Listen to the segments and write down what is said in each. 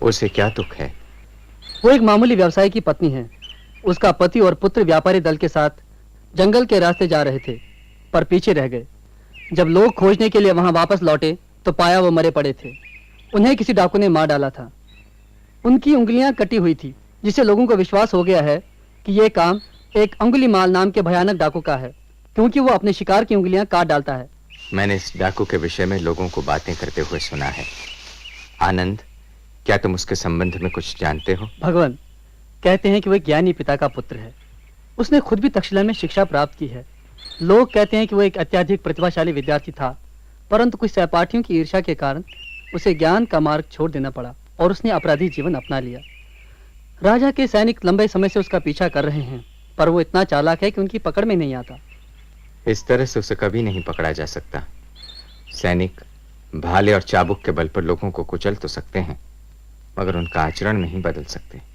उसे क्या दुख है? वो एक मामूली व्यवसायी की पत्नी है। उसका पति और पुत्र व्यापारी दल के साथ जंगल के रास्ते जा रहे थे, पर पीछे रह गए। जब लोग खोजने के लिए वहां वापस लौटे तो पाया वो मरे पड़े थे। उन्हें किसी डाकू ने मार डाला था। उनकी उंगलियां कटी हुई थी, जिससे लोगों को विश्वास हो गया है कि ये काम एक अंगुलीमाल नाम के भयानक डाकू का है, क्योंकि वो अपने शिकार की उंगलियां काट डालता है। मैंने इस डाकू के विषय में लोगों को बातें करते हुए सुना है। आनंद, क्या तुम उसके संबंध में कुछ जानते हो? भगवान कहते हैं कि वो एक ज्ञानी पिता का पुत्र है। उसने खुद भी तक्षशिला में शिक्षा प्राप्त की है। लोग कहते हैं कि वो एक अत्यधिक प्रतिभाशाली विद्यार्थी था, परंतु कुछ सहपाठियों की ईर्ष्या के कारण उसे ज्ञान का मार्ग छोड़ देना पड़ा और उसने अपराधी जीवन अपना लिया। राजा के सैनिक लंबे समय से उसका पीछा कर रहे हैं, पर वो इतना चालाक है कि उनकी पकड़ में नहीं आता। इस तरह से उसे कभी नहीं पकड़ा जा सकता। सैनिक भाले और चाबुक के बल पर लोगों को कुचल तो सकते हैं, मगर उनका आचरण नहीं बदल सकते।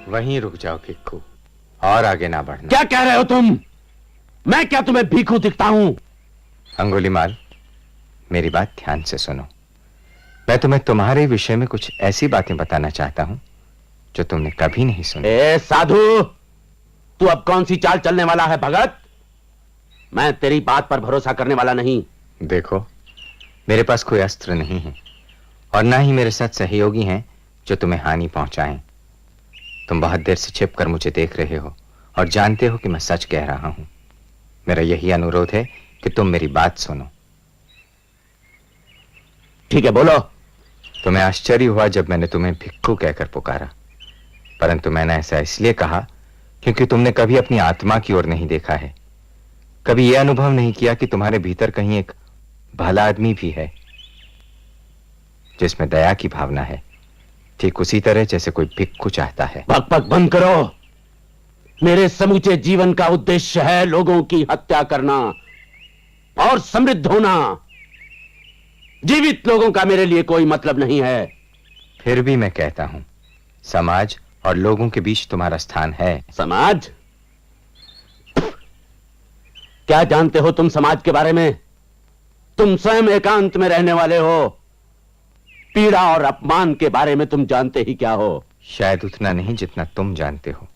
वहीं रुक जाओ भिक्खू, और आगे ना बढ़ना। क्या कह रहे हो तुम? मैं क्या तुम्हें भिक्खू दिखता हूं? अंगुलीमाल, मेरी बात ध्यान से सुनो। मैं तुम्हें तुम्हारे विषय में कुछ ऐसी बातें बताना चाहता हूं जो तुमने कभी नहीं सुनी। ए साधु, तू अब कौन सी चाल चलने वाला है भगत? मैं तेरी बात पर भरोसा करने वाला नहीं। देखो, मेरे पास कोई अस्त्र नहीं है और ना ही मेरे साथ सहयोगी हैं जो तुम्हें हानि पहुंचाएं। तुम बहुत देर से छिपकर मुझे देख रहे हो और जानते हो कि मैं सच कह रहा हूं। मेरा यही अनुरोध है कि तुम मेरी बात सुनो। ठीक है, बोलो। तुम्हें आश्चर्य हुआ जब मैंने तुम्हें भिक्खू कहकर पुकारा, परंतु मैंने ऐसा इसलिए कहा क्योंकि तुमने कभी अपनी आत्मा की ओर नहीं देखा है। कभी यह अनुभव नहीं किया कि तुम्हारे भीतर कहीं एक भला आदमी भी है जिसमें दया की भावना है, ठीक उसी तरह जैसे कोई भिक्खू चाहता है। बकबक बंद करो। मेरे समूचे जीवन का उद्देश्य है लोगों की हत्या करना और समृद्ध होना। जीवित लोगों का मेरे लिए कोई मतलब नहीं है। फिर भी मैं कहता हूं, समाज और लोगों के बीच तुम्हारा स्थान है। समाज? क्या जानते हो तुम समाज के बारे में? तुम स्वयं एकांत में रहने वाले हो। पीड़ा और अपमान के बारे में तुम जानते ही क्या हो? शायद उतना नहीं जितना तुम जानते हो।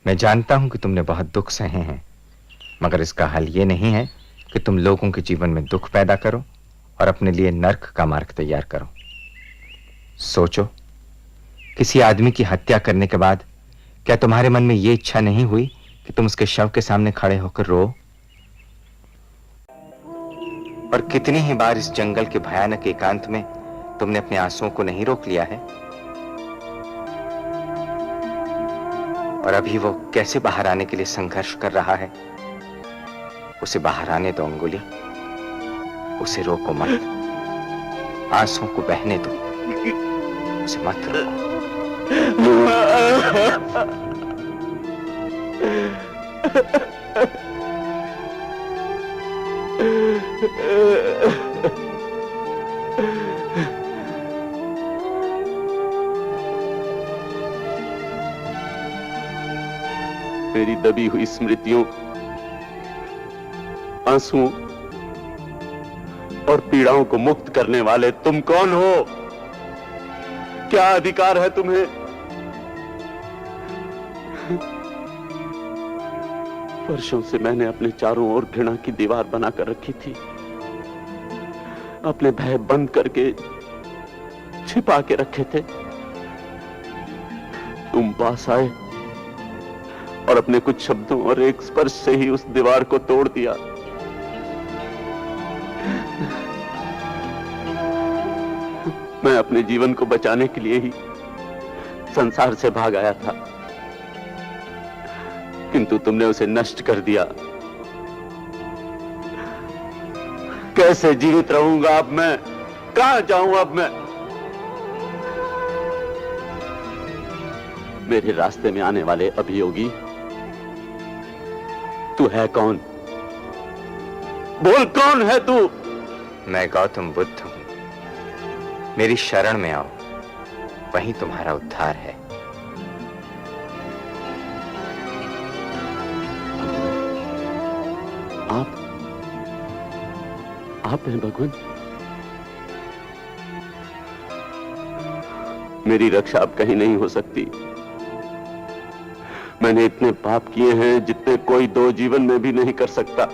मैं जानता हूं कि तुमने बहुत दुख सहे हैं, मगर इसका हल यह नहीं है कि तुम लोगों के जीवन में दुख पैदा करो और अपने लिए नर्क का मार्ग तैयार करो। सोचो, किसी आदमी की हत्या करने के बाद क्या तुम्हारे मन में यह इच्छा नहीं हुई कि तुम उसके शव के सामने खड़े होकर रो? और कितनी ही बार इस जंगल के भयानक एकांत में तुमने अपने आंसुओं को नहीं रोक लिया है? और अभी वो कैसे बाहर आने के लिए संघर्ष कर रहा है। उसे बाहर आने दो अंगुली, उसे रोको मत। आंसुओं को बहने दो, उसे मत रोको। मेरी दबी हुई स्मृतियों, आंसुओं और पीड़ाओं को मुक्त करने वाले तुम कौन हो? क्या अधिकार है तुम्हें? वर्षों से मैंने अपने चारों ओर घृणा की दीवार बनाकर रखी थी। अपने भय बंद करके छिपा के रखे थे। तुम पास आए और अपने कुछ शब्दों और एक स्पर्श से ही उस दीवार को तोड़ दिया। मैं अपने जीवन को बचाने के लिए ही संसार से भाग आया था, किंतु तुमने उसे नष्ट कर दिया। कैसे जीवित रहूंगा अब मैं? कहां जाऊं अब मैं? मेरे रास्ते में आने वाले अभियोगी, तू है कौन? बोल, कौन है तू? मैं गौतम बुद्ध हूं। मेरी शरण में आओ, वहीं तुम्हारा उद्धार है। आप हैं भगवान? मेरी रक्षा अब कहीं नहीं हो सकती। मैंने इतने पाप किए हैं जितने कोई दो जीवन में भी नहीं कर सकता।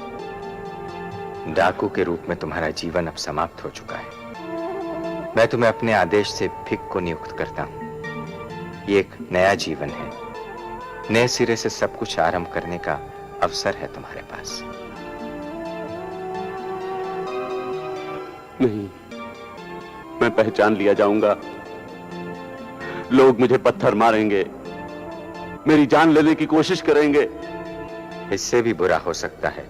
डाकू के रूप में तुम्हारा जीवन अब समाप्त हो चुका है। मैं तुम्हें अपने आदेश से भिख को नियुक्त करता हूं। ये एक नया जीवन है। नए सिरे से सब कुछ आरंभ करने का अवसर है तुम्हारे पास। नहीं, मैं पहचान लिया जाऊंगा। लोग मुझे पत्थर मारेंगे, मेरी जान लेने की कोशिश करेंगे। इससे भी बुरा हो सकता है।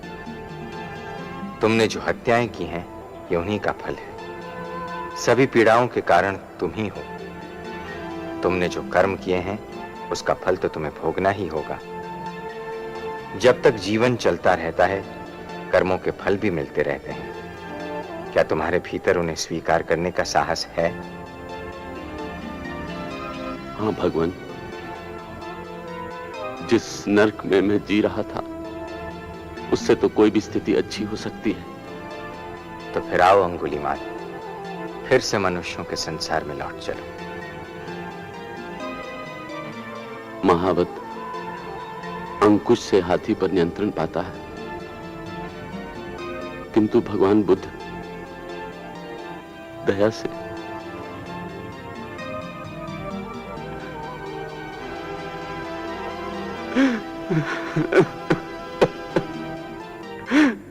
तुमने जो हत्याएं की हैं, ये उन्हीं का फल है। सभी पीड़ाओं के कारण तुम ही हो। तुमने जो कर्म किए हैं, उसका फल तो तुम्हें भोगना ही होगा। जब तक जीवन चलता रहता है, कर्मों के फल भी मिलते रहते हैं। क्या तुम्हारे भीतर उन्हें स्वीकार करने का साहस है? हाँ भगवान, जिस नर्क में मैं जी रहा था, उससे तो कोई भी स्थिति अच्छी हो सकती है। तो फिर आओ अंगुलीमाल, फिर से मनुष्यों के संसार में लौट चलो। महावत अंकुश से हाथी पर नियंत्रण पाता है, किंतु भगवान बुद्ध दया से